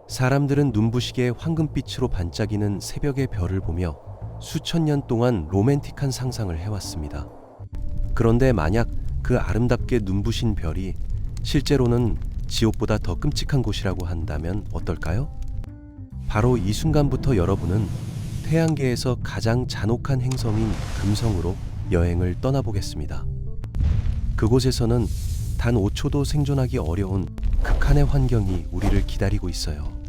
사람들은 눈부시게 황금빛으로 반짝이는 새벽의 별을 보며 수천 년 동안 로맨틱한 상상을 해왔습니다. 그런데 만약 그 아름답게 눈부신 별이 실제로는 지옥보다 더 끔찍한 곳이라고 한다면 어떨까요? 바로 이 순간부터 여러분은 태양계에서 가장 잔혹한 행성인 금성으로 여행을 떠나보겠습니다. 그곳에서는 단 5초도 생존하기 어려운 극한의 환경이 우리를 기다리고 있어요.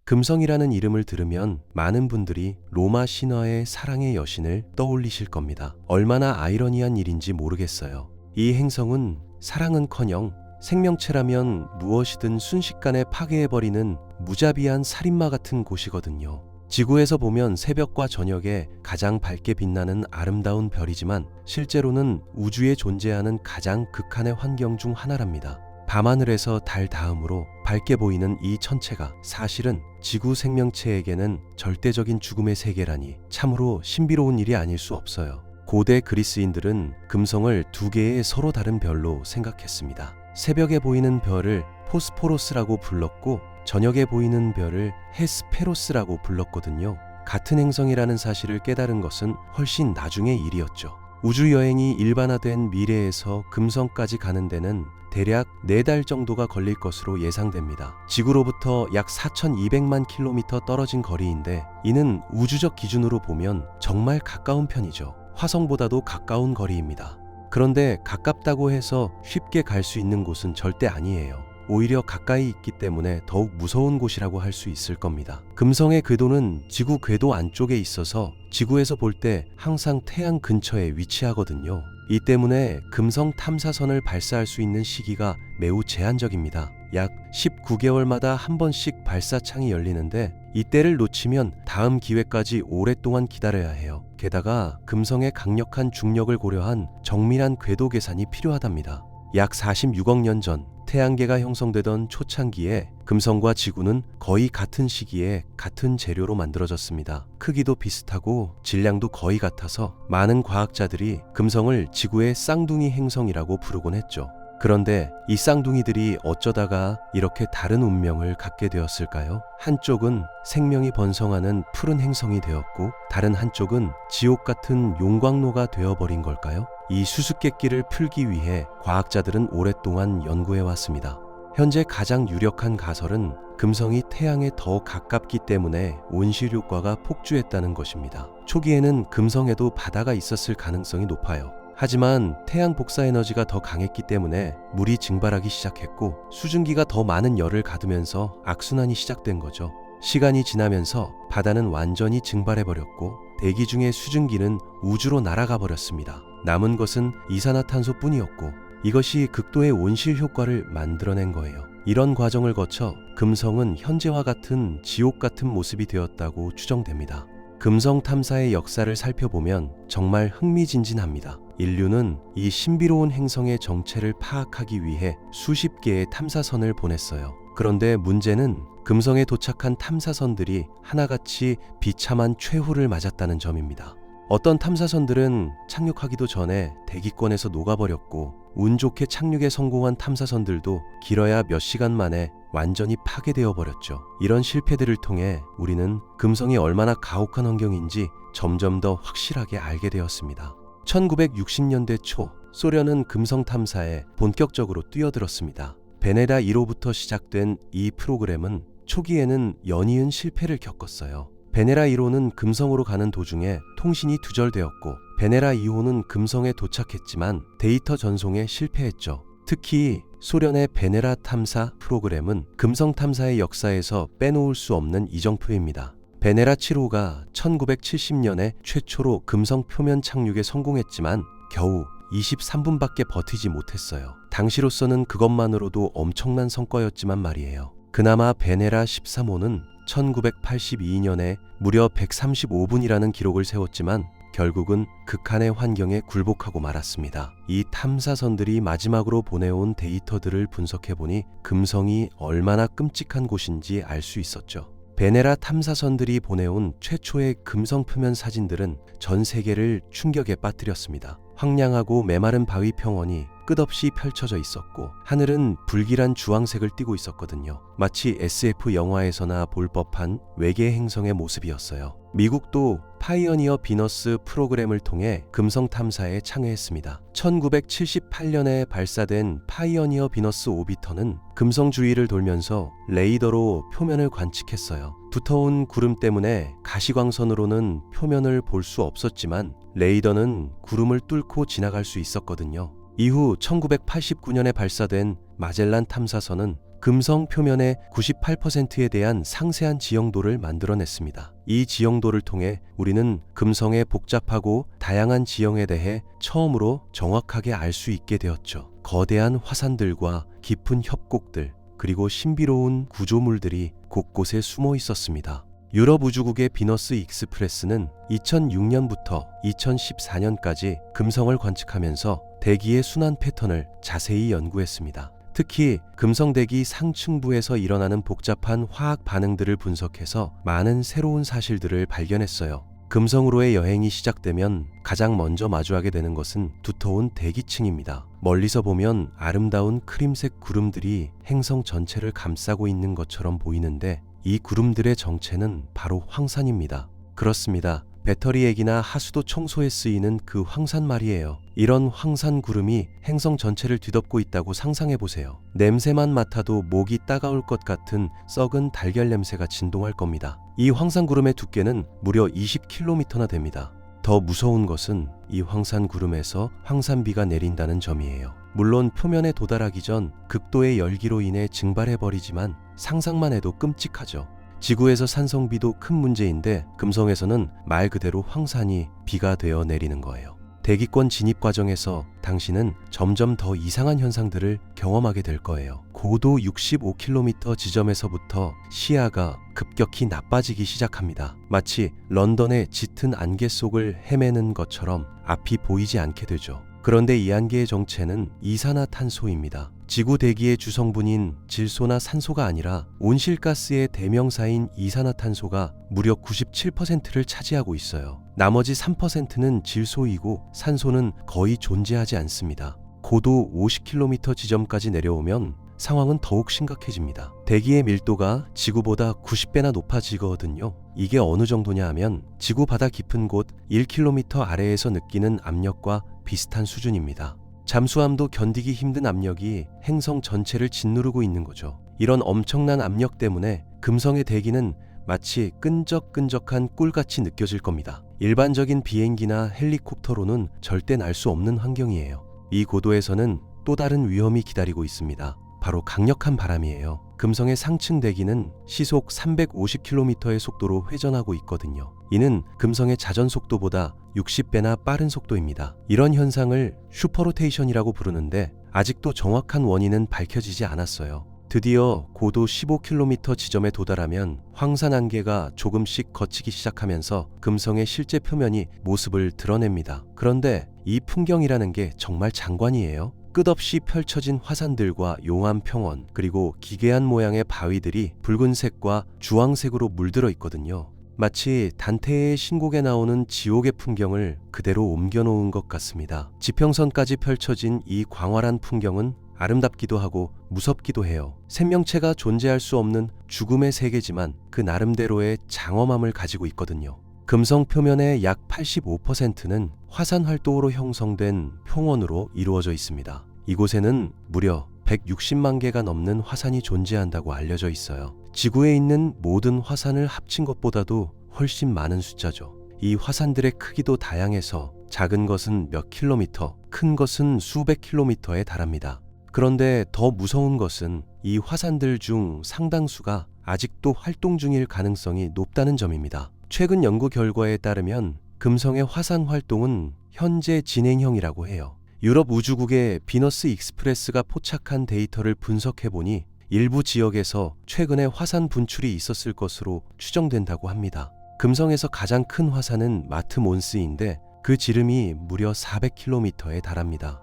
금성이라는 이름을 들으면 많은 분들이 로마 신화의 사랑의 여신을 떠올리실 겁니다. 얼마나 아이러니한 일인지 모르겠어요. 이 행성은 사랑은커녕 생명체라면 무엇이든 순식간에 파괴해버리는 무자비한 살인마 같은 곳이거든요. 지구에서 보면 새벽과 저녁에 가장 밝게 빛나는 아름다운 별이지만 실제로는 우주에 존재하는 가장 극한의 환경 중 하나랍니다. 밤하늘에서 달 다음으로 밝게 보이는 이 천체가 사실은 지구 생명체에게는 절대적인 죽음의 세계라니 참으로 신비로운 일이 아닐 수 없어요. 고대 그리스인들은 금성을 두 개의 서로 다른 별로 생각했습니다. 새벽에 보이는 별을 포스포로스라고 불렀고 저녁에 보이는 별을 헤스페로스라고 불렀거든요. 같은 행성이라는 사실을 깨달은 것은 훨씬 나중의 일이었죠. 우주여행이 일반화된 미래에서 금성까지 가는 데는 대략 4달 정도가 걸릴 것으로 예상됩니다. 지구로부터 약 4,200만 킬로미터 떨어진 거리인데 이는 우주적 기준으로 보면 정말 가까운 편이죠. 화성보다도 가까운 거리입니다. 그런데 가깝다고 해서 쉽게 갈 수 있는 곳은 절대 아니에요. 오히려 가까이 있기 때문에 더욱 무서운 곳이라고 할 수 있을 겁니다. 금성의 궤도는 지구 궤도 안쪽에 있어서 지구에서 볼 때 항상 태양 근처에 위치하거든요. 이 때문에 금성 탐사선을 발사할 수 있는 시기가 매우 제한적입니다. 약 19개월마다 한 번씩 발사창이 열리는데 이때를 놓치면 다음 기회까지 오랫동안 기다려야 해요. 게다가 금성의 강력한 중력을 고려한 정밀한 궤도 계산이 필요하답니다. 약 46억 년 전 태양계가 형성되던 초창기에 금성과 지구는 거의 같은 시기에 같은 재료로 만들어졌습니다. 크기도 비슷하고 질량도 거의 같아서 많은 과학자들이 금성을 지구의 쌍둥이 행성이라고 부르곤 했죠. 그런데 이 쌍둥이들이 어쩌다가 이렇게 다른 운명을 갖게 되었을까요? 한쪽은 생명이 번성하는 푸른 행성이 되었고 다른 한쪽은 지옥 같은 용광로가 되어버린 걸까요? 이 수수께끼를 풀기 위해 과학자들은 오랫동안 연구해왔습니다. 현재 가장 유력한 가설은 금성이 태양에 더 가깝기 때문에 온실 효과가 폭주했다는 것입니다. 초기에는 금성에도 바다가 있었을 가능성이 높아요. 하지만 태양 복사 에너지가 더 강했기 때문에 물이 증발하기 시작했고 수증기가 더 많은 열을 가두면서 악순환이 시작된 거죠. 시간이 지나면서 바다는 완전히 증발해버렸고 대기 중의 수증기는 우주로 날아가 버렸습니다. 남은 것은 이산화탄소뿐이었고 이것이 극도의 온실 효과를 만들어낸 거예요. 이런 과정을 거쳐 금성은 현재와 같은 지옥 같은 모습이 되었다고 추정됩니다. 금성 탐사의 역사를 살펴보면 정말 흥미진진합니다. 인류는 이 신비로운 행성의 정체를 파악하기 위해 수십 개의 탐사선을 보냈어요. 그런데 문제는 금성에 도착한 탐사선들이 하나같이 비참한 최후를 맞았다는 점입니다. 어떤 탐사선들은 착륙하기도 전에 대기권에서 녹아버렸고 운 좋게 착륙에 성공한 탐사선들도 길어야 몇 시간 만에 완전히 파괴되어 버렸죠. 이런 실패들을 통해 우리는 금성이 얼마나 가혹한 환경인지 점점 더 확실하게 알게 되었습니다. 1960년대 초 소련은 금성 탐사에 본격적으로 뛰어들었습니다. 베네라 1호부터 시작된 이 프로그램은 초기에는 연이은 실패를 겪었어요. 베네라 1호는 금성으로 가는 도중에 통신이 두절되었고 베네라 2호는 금성에 도착했지만 데이터 전송에 실패했죠. 특히 소련의 베네라 탐사 프로그램은 금성 탐사의 역사에서 빼놓을 수 없는 이정표입니다. 베네라 7호가 1970년에 최초로 금성 표면 착륙에 성공했지만 겨우 23분밖에 버티지 못했어요. 당시로서는 그것만으로도 엄청난 성과였지만 말이에요. 그나마 베네라 13호는 1982년에 무려 135분이라는 기록을 세웠지만 결국은 극한의 환경에 굴복하고 말았습니다. 이 탐사선들이 마지막으로 보내온 데이터들을 분석해보니 금성이 얼마나 끔찍한 곳인지 알 수 있었죠. 베네라 탐사선들이 보내온 최초의 금성 표면 사진들은 전 세계를 충격에 빠뜨렸습니다. 황량하고 메마른 바위 평원이 끝없이 펼쳐져 있었고 하늘은 불길한 주황색을 띠고 있었거든요. 마치 SF 영화에서나 볼 법한 외계 행성의 모습이었어요. 미국도 파이어니어 비너스 프로그램을 통해 금성 탐사에 참여했습니다. 1978년에 발사된 파이어니어 비너스 오비터는 금성 주위를 돌면서 레이더로 표면을 관측했어요. 두터운 구름 때문에 가시광선으로는 표면을 볼 수 없었지만 레이더는 구름을 뚫고 지나갈 수 있었거든요. 이후 1989년에 발사된 마젤란 탐사선은 금성 표면의 98%에 대한 상세한 지형도를 만들어냈습니다. 이 지형도를 통해 우리는 금성의 복잡하고 다양한 지형에 대해 처음으로 정확하게 알 수 있게 되었죠. 거대한 화산들과 깊은 협곡들, 그리고 신비로운 구조물들이 곳곳에 숨어 있었습니다. 유럽 우주국의 비너스 익스프레스는 2006년부터 2014년까지 금성을 관측하면서 대기의 순환 패턴을 자세히 연구했습니다. 특히 금성 대기 상층부에서 일어나는 복잡한 화학 반응들을 분석해서 많은 새로운 사실들을 발견했어요. 금성으로의 여행이 시작되면 가장 먼저 마주하게 되는 것은 두터운 대기층입니다. 멀리서 보면 아름다운 크림색 구름들이 행성 전체를 감싸고 있는 것처럼 보이는데 이 구름들의 정체는 바로 황산입니다. 그렇습니다. 배터리액이나 하수도 청소에 쓰이는 그 황산 말이에요. 이런 황산 구름이 행성 전체를 뒤덮고 있다고 상상해 보세요. 냄새만 맡아도 목이 따가울 것 같은 썩은 달걀 냄새가 진동할 겁니다. 이 황산 구름의 두께는 무려 20km나 됩니다. 더 무서운 것은 이 황산 구름에서 황산비가 내린다는 점이에요. 물론 표면에 도달하기 전 극도의 열기로 인해 증발해버리지만 상상만 해도 끔찍하죠. 지구에서 산성비도 큰 문제인데 금성에서는 말 그대로 황산이 비가 되어 내리는 거예요. 대기권 진입 과정에서 당신은 점점 더 이상한 현상들을 경험하게 될 거예요. 고도 65km 지점에서부터 시야가 급격히 나빠지기 시작합니다. 마치 런던의 짙은 안개 속을 헤매는 것처럼 앞이 보이지 않게 되죠. 그런데 이 안개의 정체는 이산화탄소입니다. 지구 대기의 주성분인 질소나 산소가 아니라 온실가스의 대명사인 이산화탄소가 무려 97%를 차지하고 있어요. 나머지 3%는 질소이고 산소는 거의 존재하지 않습니다. 고도 50km 지점까지 내려오면 상황은 더욱 심각해집니다. 대기의 밀도가 지구보다 90배나 높아지거든요. 이게 어느 정도냐 하면 지구 바다 깊은 곳 1km 아래에서 느끼는 압력과 비슷한 수준입니다. 잠수함도 견디기 힘든 압력이 행성 전체를 짓누르고 있는 거죠. 이런 엄청난 압력 때문에 금성의 대기는 마치 끈적끈적한 꿀같이 느껴질 겁니다. 일반적인 비행기나 헬리콥터로는 절대 날 수 없는 환경이에요. 이 고도에서는 또 다른 위험이 기다리고 있습니다. 바로 강력한 바람이에요. 금성의 상층 대기는 시속 350km의 속도로 회전하고 있거든요. 이는 금성의 자전 속도보다 60배나 빠른 속도입니다. 이런 현상을 슈퍼로테이션이라고 부르는데 아직도 정확한 원인은 밝혀지지 않았어요. 드디어 고도 15km 지점에 도달하면 황산 안개가 조금씩 걷히기 시작하면서 금성의 실제 표면이 모습을 드러냅니다. 그런데 이 풍경이라는 게 정말 장관이에요. 끝없이 펼쳐진 화산들과 용암 평원, 그리고 기괴한 모양의 바위들이 붉은색과 주황색으로 물들어 있거든요. 마치 단테의 신곡에 나오는 지옥의 풍경을 그대로 옮겨놓은 것 같습니다. 지평선까지 펼쳐진 이 광활한 풍경은 아름답기도 하고 무섭기도 해요. 생명체가 존재할 수 없는 죽음의 세계지만 그 나름대로의 장엄함을 가지고 있거든요. 금성 표면의 약 85%는 화산 활동으로 형성된 평원으로 이루어져 있습니다. 이곳에는 무려 160만 개가 넘는 화산이 존재한다고 알려져 있어요. 지구에 있는 모든 화산을 합친 것보다도 훨씬 많은 숫자죠. 이 화산들의 크기도 다양해서 작은 것은 몇 킬로미터, 큰 것은 수백 킬로미터에 달합니다. 그런데 더 무서운 것은 이 화산들 중 상당수가 아직도 활동 중일 가능성이 높다는 점입니다. 최근 연구 결과에 따르면 금성의 화산 활동은 현재 진행형이라고 해요. 유럽 우주국의 비너스 익스프레스가 포착한 데이터를 분석해보니 일부 지역에서 최근에 화산 분출이 있었을 것으로 추정된다고 합니다. 금성에서 가장 큰 화산은 마트몬스인데 그 지름이 무려 400km에 달합니다.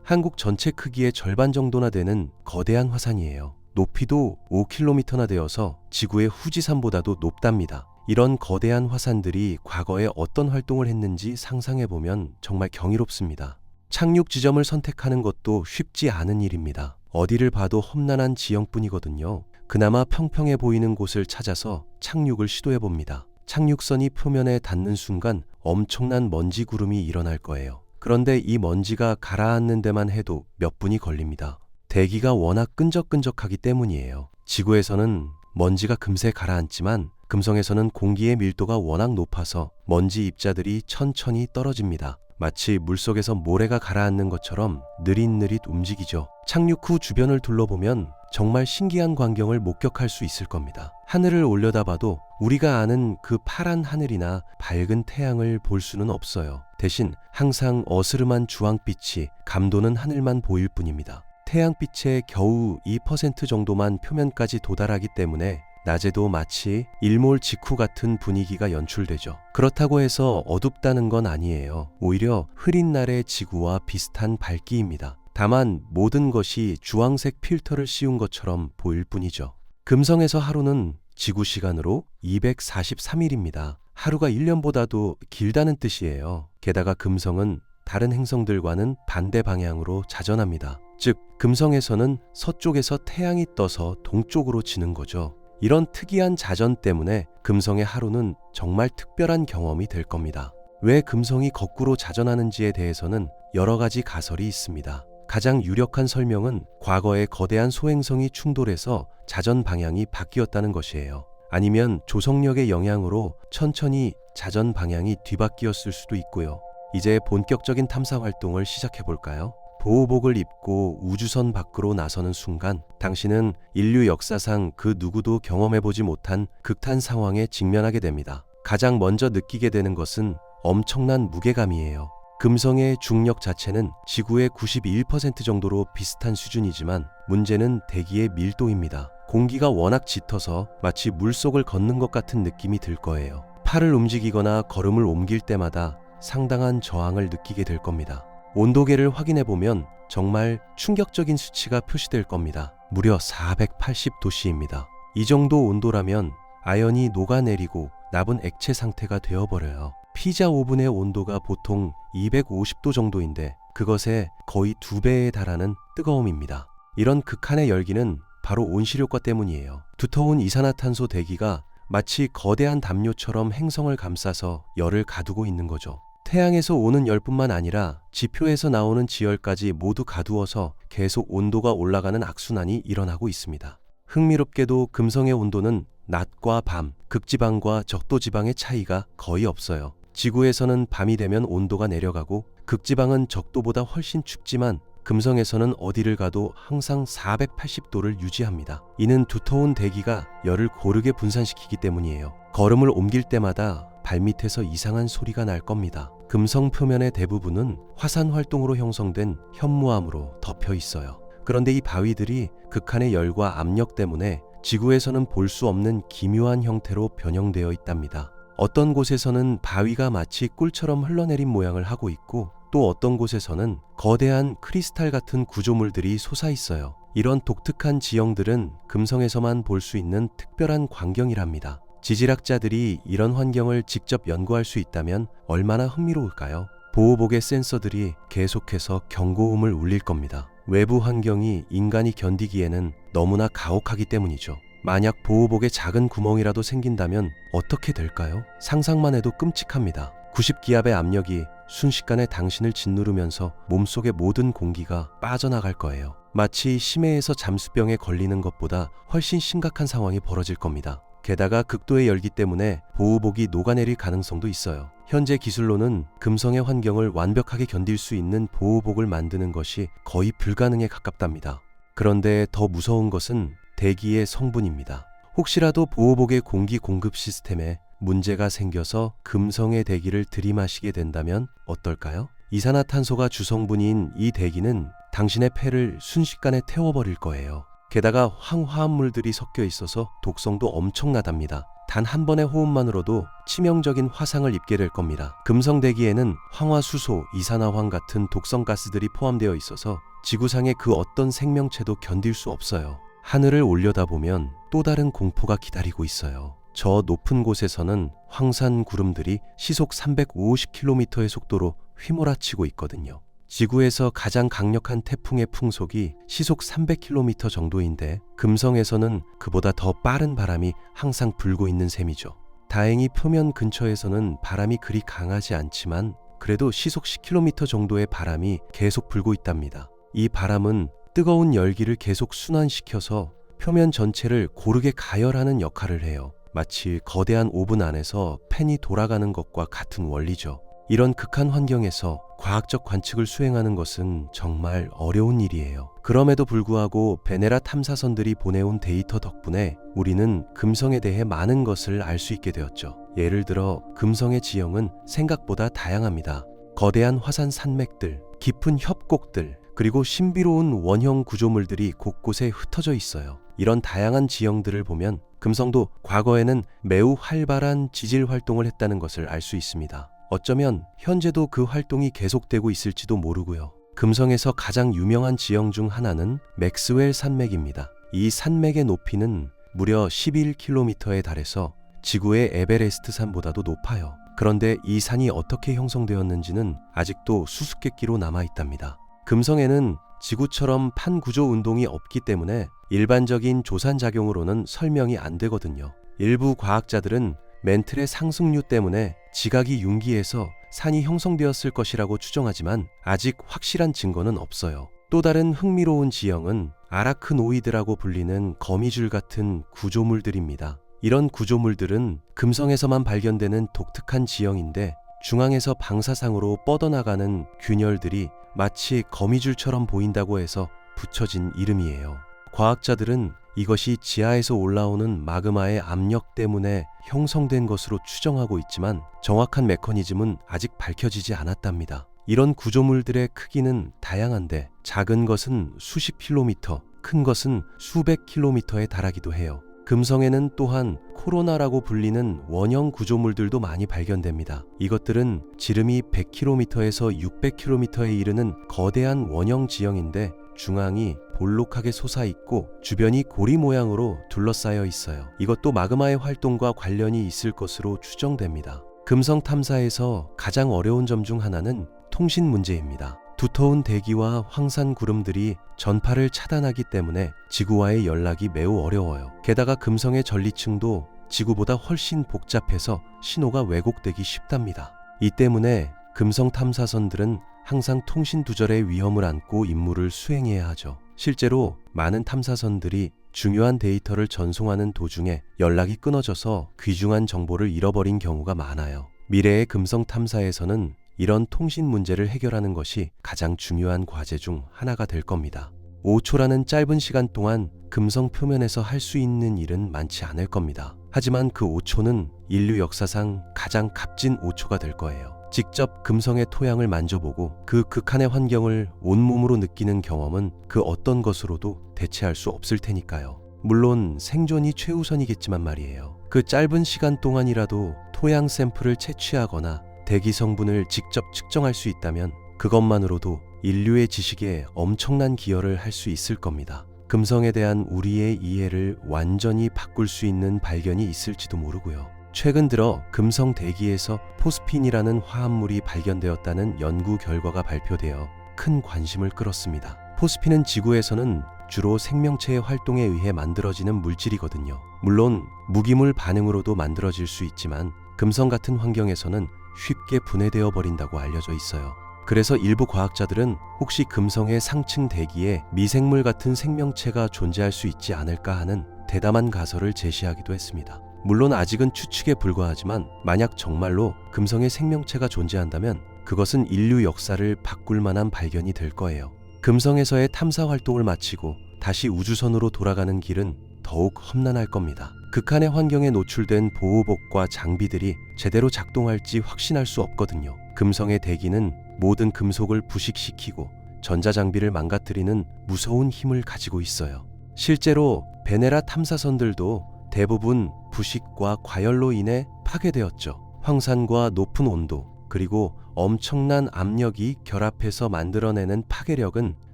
한국 전체 크기의 절반 정도나 되는 거대한 화산이에요. 높이도 5km나 되어서 지구의 후지산보다도 높답니다. 이런 거대한 화산들이 과거에 어떤 활동을 했는지 상상해보면 정말 경이롭습니다. 착륙 지점을 선택하는 것도 쉽지 않은 일입니다. 어디를 봐도 험난한 지형뿐이거든요. 그나마 평평해 보이는 곳을 찾아서 착륙을 시도해 봅니다. 착륙선이 표면에 닿는 순간 엄청난 먼지 구름이 일어날 거예요. 그런데 이 먼지가 가라앉는 데만 해도 몇 분이 걸립니다. 대기가 워낙 끈적끈적하기 때문이에요. 지구에서는 먼지가 금세 가라앉지만 금성에서는 공기의 밀도가 워낙 높아서 먼지 입자들이 천천히 떨어집니다. 마치 물속에서 모래가 가라앉는 것처럼 느릿느릿 움직이죠. 착륙 후 주변을 둘러보면 정말 신기한 광경을 목격할 수 있을 겁니다. 하늘을 올려다봐도 우리가 아는 그 파란 하늘이나 밝은 태양을 볼 수는 없어요. 대신 항상 어스름한 주황빛이 감도는 하늘만 보일 뿐입니다. 태양빛의 겨우 2% 정도만 표면까지 도달하기 때문에 낮에도 마치 일몰 직후 같은 분위기가 연출되죠. 그렇다고 해서 어둡다는 건 아니에요. 오히려 흐린 날의 지구와 비슷한 밝기입니다. 다만 모든 것이 주황색 필터를 씌운 것처럼 보일 뿐이죠. 금성에서 하루는 지구 시간으로 243일입니다. 하루가 1년보다도 길다는 뜻이에요. 게다가 금성은 다른 행성들과는 반대 방향으로 자전합니다. 즉, 금성에서는 서쪽에서 태양이 떠서 동쪽으로 지는 거죠. 이런 특이한 자전 때문에 금성의 하루는 정말 특별한 경험이 될 겁니다. 왜 금성이 거꾸로 자전하는지에 대해서는 여러 가지 가설이 있습니다. 가장 유력한 설명은 과거에 거대한 소행성이 충돌해서 자전 방향이 바뀌었다는 것이에요. 아니면 조성력의 영향으로 천천히 자전 방향이 뒤바뀌었을 수도 있고요. 이제 본격적인 탐사 활동을 시작해 볼까요? 보호복을 입고 우주선 밖으로 나서는 순간 당신은 인류 역사상 그 누구도 경험해보지 못한 극한 상황에 직면하게 됩니다. 가장 먼저 느끼게 되는 것은 엄청난 무게감이에요. 금성의 중력 자체는 지구의 91% 정도로 비슷한 수준이지만 문제는 대기의 밀도입니다. 공기가 워낙 짙어서 마치 물속을 걷는 것 같은 느낌이 들 거예요. 팔을 움직이거나 걸음을 옮길 때마다 상당한 저항을 느끼게 될 겁니다. 온도계를 확인해보면 정말 충격적인 수치가 표시될 겁니다. 무려 480도씨입니다. 이 정도 온도라면 아연이 녹아내리고 남은 액체 상태가 되어버려요. 피자 오븐의 온도가 보통 250도 정도인데 그것의 거의 2배에 달하는 뜨거움입니다. 이런 극한의 열기는 바로 온실효과 때문이에요. 두터운 이산화탄소 대기가 마치 거대한 담요처럼 행성을 감싸서 열을 가두고 있는 거죠. 태양에서 오는 열뿐만 아니라 지표에서 나오는 지열까지 모두 가두어서 계속 온도가 올라가는 악순환이 일어나고 있습니다. 흥미롭게도 금성의 온도는 낮과 밤, 극지방과 적도지방의 차이가 거의 없어요. 지구에서는 밤이 되면 온도가 내려가고 극지방은 적도보다 훨씬 춥지만 금성에서는 어디를 가도 항상 480도를 유지합니다. 이는 두터운 대기가 열을 고르게 분산시키기 때문이에요. 걸음을 옮길 때마다 발밑에서 이상한 소리가 날 겁니다. 금성 표면의 대부분은 화산 활동으로 형성된 현무암으로 덮여 있어요. 그런데 이 바위들이 극한의 열과 압력 때문에 지구에서는 볼 수 없는 기묘한 형태로 변형되어 있답니다. 어떤 곳에서는 바위가 마치 꿀처럼 흘러내린 모양을 하고 있고 또 어떤 곳에서는 거대한 크리스탈 같은 구조물들이 솟아 있어요. 이런 독특한 지형들은 금성에서만 볼 수 있는 특별한 광경이랍니다. 지질학자들이 이런 환경을 직접 연구할 수 있다면 얼마나 흥미로울까요? 보호복의 센서들이 계속해서 경고음을 울릴 겁니다. 외부 환경이 인간이 견디기에는 너무나 가혹하기 때문이죠. 만약 보호복에 작은 구멍이라도 생긴다면 어떻게 될까요? 상상만 해도 끔찍합니다. 90기압의 압력이 순식간에 당신을 짓누르면서 몸속의 모든 공기가 빠져나갈 거예요. 마치 심해에서 잠수병에 걸리는 것보다 훨씬 심각한 상황이 벌어질 겁니다. 게다가 극도의 열기 때문에 보호복이 녹아내릴 가능성도 있어요. 현재 기술로는 금성의 환경을 완벽하게 견딜 수 있는 보호복을 만드는 것이 거의 불가능에 가깝답니다. 그런데 더 무서운 것은 대기의 성분입니다. 혹시라도 보호복의 공기 공급 시스템에 문제가 생겨서 금성의 대기를 들이마시게 된다면 어떨까요? 이산화탄소가 주성분인 이 대기는 당신의 폐를 순식간에 태워버릴 거예요. 게다가 황화합물들이 섞여 있어서 독성도 엄청나답니다. 단 한 번의 호흡만으로도 치명적인 화상을 입게 될 겁니다. 금성 대기에는 황화수소, 이산화황 같은 독성 가스들이 포함되어 있어서 지구상의 그 어떤 생명체도 견딜 수 없어요. 하늘을 올려다보면 또 다른 공포가 기다리고 있어요. 저 높은 곳에서는 황산 구름들이 시속 350km의 속도로 휘몰아치고 있거든요. 지구에서 가장 강력한 태풍의 풍속이 시속 300km 정도인데 금성에서는 그보다 더 빠른 바람이 항상 불고 있는 셈이죠. 다행히 표면 근처에서는 바람이 그리 강하지 않지만 그래도 시속 10km 정도의 바람이 계속 불고 있답니다. 이 바람은 뜨거운 열기를 계속 순환시켜서 표면 전체를 고르게 가열하는 역할을 해요. 마치 거대한 오븐 안에서 팬이 돌아가는 것과 같은 원리죠. 이런 극한 환경에서 과학적 관측을 수행하는 것은 정말 어려운 일이에요. 그럼에도 불구하고 베네라 탐사선들이 보내온 데이터 덕분에 우리는 금성에 대해 많은 것을 알 수 있게 되었죠. 예를 들어 금성의 지형은 생각보다 다양합니다. 거대한 화산 산맥들, 깊은 협곡들, 그리고 신비로운 원형 구조물들이 곳곳에 흩어져 있어요. 이런 다양한 지형들을 보면 금성도 과거에는 매우 활발한 지질 활동을 했다는 것을 알 수 있습니다. 어쩌면 현재도 그 활동이 계속되고 있을지도 모르고요. 금성에서 가장 유명한 지형 중 하나는 맥스웰 산맥입니다. 이 산맥의 높이는 무려 11km에 달해서 지구의 에베레스트 산보다도 높아요. 그런데 이 산이 어떻게 형성되었는지는 아직도 수수께끼로 남아있답니다. 금성에는 지구처럼 판구조 운동이 없기 때문에 일반적인 조산작용으로는 설명이 안 되거든요. 일부 과학자들은 멘틀의 상승류 때문에 지각이 융기에서 산이 형성되었을 것이라고 추정하지만 아직 확실한 증거는 없어요. 또 다른 흥미로운 지형은 아라크노이드라고 불리는 거미줄 같은 구조물들입니다. 이런 구조물들은 금성에서만 발견되는 독특한 지형인데 중앙에서 방사상으로 뻗어나가는 균열들이 마치 거미줄처럼 보인다고 해서 붙여진 이름이에요. 과학자들은 이것이 지하에서 올라오는 마그마의 압력 때문에 형성된 것으로 추정하고 있지만 정확한 메커니즘은 아직 밝혀지지 않았답니다. 이런 구조물들의 크기는 다양한데 작은 것은 수십 킬로미터, 큰 것은 수백 킬로미터에 달하기도 해요. 금성에는 또한 코로나라고 불리는 원형 구조물들도 많이 발견됩니다. 이것들은 지름이 100km에서 600km에 이르는 거대한 원형 지형인데 중앙이 볼록하게 솟아있고 주변이 고리 모양으로 둘러싸여 있어요. 이것도 마그마의 활동과 관련이 있을 것으로 추정됩니다. 금성 탐사에서 가장 어려운 점 중 하나는 통신 문제입니다. 두터운 대기와 황산 구름들이 전파를 차단하기 때문에 지구와의 연락이 매우 어려워요. 게다가 금성의 전리층도 지구보다 훨씬 복잡해서 신호가 왜곡되기 쉽답니다. 이 때문에 금성 탐사선들은 항상 통신 두절의 위험을 안고 임무를 수행해야 하죠. 실제로 많은 탐사선들이 중요한 데이터를 전송하는 도중에 연락이 끊어져서 귀중한 정보를 잃어버린 경우가 많아요. 미래의 금성 탐사에서는 이런 통신 문제를 해결하는 것이 가장 중요한 과제 중 하나가 될 겁니다. 5초라는 짧은 시간 동안 금성 표면에서 할 수 있는 일은 많지 않을 겁니다. 하지만 그 5초는 인류 역사상 가장 값진 5초가 될 거예요. 직접 금성의 토양을 만져보고 그 극한의 환경을 온몸으로 느끼는 경험은 그 어떤 것으로도 대체할 수 없을 테니까요. 물론 생존이 최우선이겠지만 말이에요. 그 짧은 시간 동안이라도 토양 샘플을 채취하거나 대기 성분을 직접 측정할 수 있다면 그것만으로도 인류의 지식에 엄청난 기여를 할 수 있을 겁니다. 금성에 대한 우리의 이해를 완전히 바꿀 수 있는 발견이 있을지도 모르고요. 최근 들어 금성 대기에서 포스핀이라는 화합물이 발견되었다는 연구 결과가 발표되어 큰 관심을 끌었습니다. 포스핀은 지구에서는 주로 생명체의 활동에 의해 만들어지는 물질이거든요. 물론 무기물 반응으로도 만들어질 수 있지만 금성 같은 환경에서는 쉽게 분해되어 버린다고 알려져 있어요. 그래서 일부 과학자들은 혹시 금성의 상층 대기에 미생물 같은 생명체가 존재할 수 있지 않을까 하는 대담한 가설을 제시하기도 했습니다. 물론 아직은 추측에 불과하지만 만약 정말로 금성에 생명체가 존재한다면 그것은 인류 역사를 바꿀 만한 발견이 될 거예요. 금성에서의 탐사 활동을 마치고 다시 우주선으로 돌아가는 길은 더욱 험난할 겁니다. 극한의 환경에 노출된 보호복과 장비들이 제대로 작동할지 확신할 수 없거든요. 금성의 대기는 모든 금속을 부식시키고 전자장비를 망가뜨리는 무서운 힘을 가지고 있어요. 실제로 베네라 탐사선들도 대부분 부식과 과열로 인해 파괴되었죠. 황산과 높은 온도 그리고 엄청난 압력이 결합해서 만들어내는 파괴력은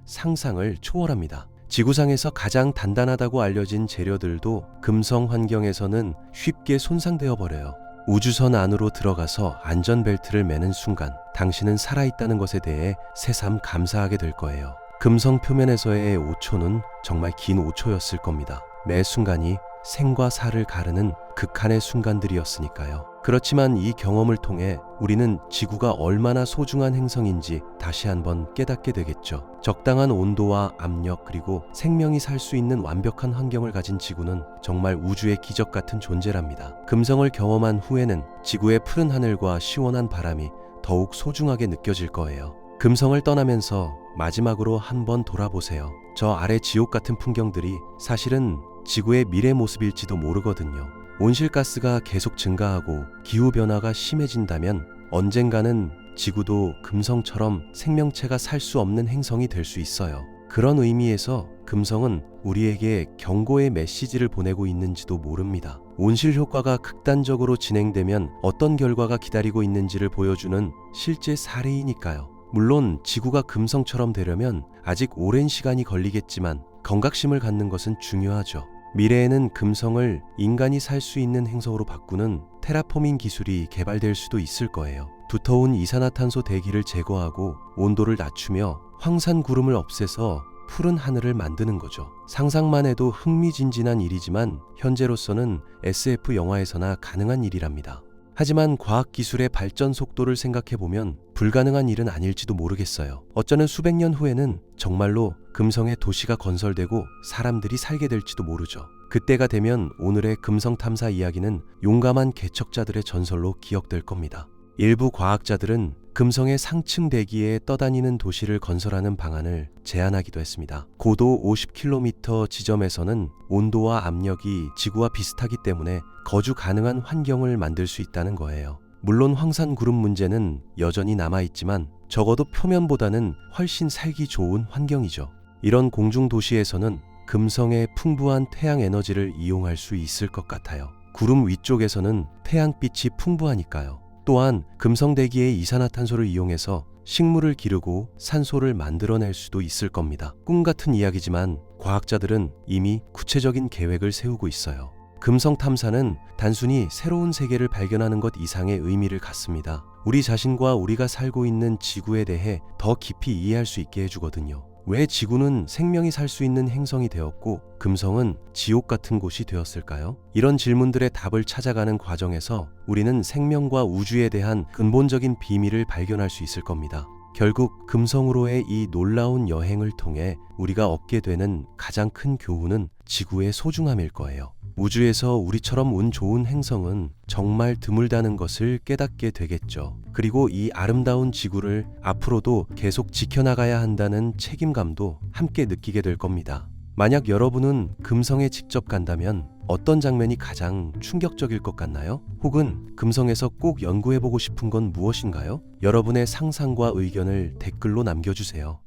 상상을 초월합니다. 지구상에서 가장 단단하다고 알려진 재료들도 금성 환경에서는 쉽게 손상되어 버려요. 우주선 안으로 들어가서 안전벨트를 매는 순간 당신은 살아있다는 것에 대해 새삼 감사하게 될 거예요. 금성 표면에서의 5초는 정말 긴 5초였을 겁니다. 매 순간이 생과 사를 가르는 극한의 순간들이었으니까요. 그렇지만 이 경험을 통해 우리는 지구가 얼마나 소중한 행성인지 다시 한번 깨닫게 되겠죠. 적당한 온도와 압력 그리고 생명이 살 수 있는 완벽한 환경을 가진 지구는 정말 우주의 기적 같은 존재랍니다. 금성을 경험한 후에는 지구의 푸른 하늘과 시원한 바람이 더욱 소중하게 느껴질 거예요. 금성을 떠나면서 마지막으로 한번 돌아보세요. 저 아래 지옥 같은 풍경들이 사실은 지구의 미래 모습일지도 모르거든요. 온실가스가 계속 증가하고 기후변화가 심해진다면 언젠가는 지구도 금성처럼 생명체가 살 수 없는 행성이 될 수 있어요. 그런 의미에서 금성은 우리에게 경고의 메시지를 보내고 있는지도 모릅니다. 온실 효과가 극단적으로 진행되면 어떤 결과가 기다리고 있는지를 보여주는 실제 사례이니까요. 물론 지구가 금성처럼 되려면 아직 오랜 시간이 걸리겠지만 경각심을 갖는 것은 중요하죠. 미래에는 금성을 인간이 살 수 있는 행성으로 바꾸는 테라포밍 기술이 개발될 수도 있을 거예요. 두터운 이산화탄소 대기를 제거하고 온도를 낮추며 황산 구름을 없애서 푸른 하늘을 만드는 거죠. 상상만 해도 흥미진진한 일이지만 현재로서는 SF 영화에서나 가능한 일이랍니다. 하지만 과학기술의 발전 속도를 생각해보면 불가능한 일은 아닐지도 모르겠어요. 어쩌면 수백 년 후에는 정말로 금성에 도시가 건설되고 사람들이 살게 될지도 모르죠. 그때가 되면 오늘의 금성 탐사 이야기는 용감한 개척자들의 전설로 기억될 겁니다. 일부 과학자들은 금성의 상층 대기에 떠다니는 도시를 건설하는 방안을 제안하기도 했습니다. 고도 50km 지점에서는 온도와 압력이 지구와 비슷하기 때문에 거주 가능한 환경을 만들 수 있다는 거예요. 물론 황산 구름 문제는 여전히 남아있지만 적어도 표면보다는 훨씬 살기 좋은 환경이죠. 이런 공중 도시에서는 금성의 풍부한 태양 에너지를 이용할 수 있을 것 같아요. 구름 위쪽에서는 태양빛이 풍부하니까요. 또한 금성 대기의 이산화탄소를 이용해서 식물을 기르고 산소를 만들어낼 수도 있을 겁니다. 꿈 같은 이야기지만 과학자들은 이미 구체적인 계획을 세우고 있어요. 금성 탐사는 단순히 새로운 세계를 발견하는 것 이상의 의미를 갖습니다. 우리 자신과 우리가 살고 있는 지구에 대해 더 깊이 이해할 수 있게 해주거든요. 왜 지구는 생명이 살 수 있는 행성이 되었고 금성은 지옥 같은 곳이 되었을까요? 이런 질문들의 답을 찾아가는 과정에서 우리는 생명과 우주에 대한 근본적인 비밀을 발견할 수 있을 겁니다. 결국 금성으로의 이 놀라운 여행을 통해 우리가 얻게 되는 가장 큰 교훈은 지구의 소중함일 거예요. 우주에서 우리처럼 운 좋은 행성은 정말 드물다는 것을 깨닫게 되겠죠. 그리고 이 아름다운 지구를 앞으로도 계속 지켜나가야 한다는 책임감도 함께 느끼게 될 겁니다. 만약 여러분은 금성에 직접 간다면 어떤 장면이 가장 충격적일 것 같나요? 혹은 금성에서 꼭 연구해보고 싶은 건 무엇인가요? 여러분의 상상과 의견을 댓글로 남겨주세요.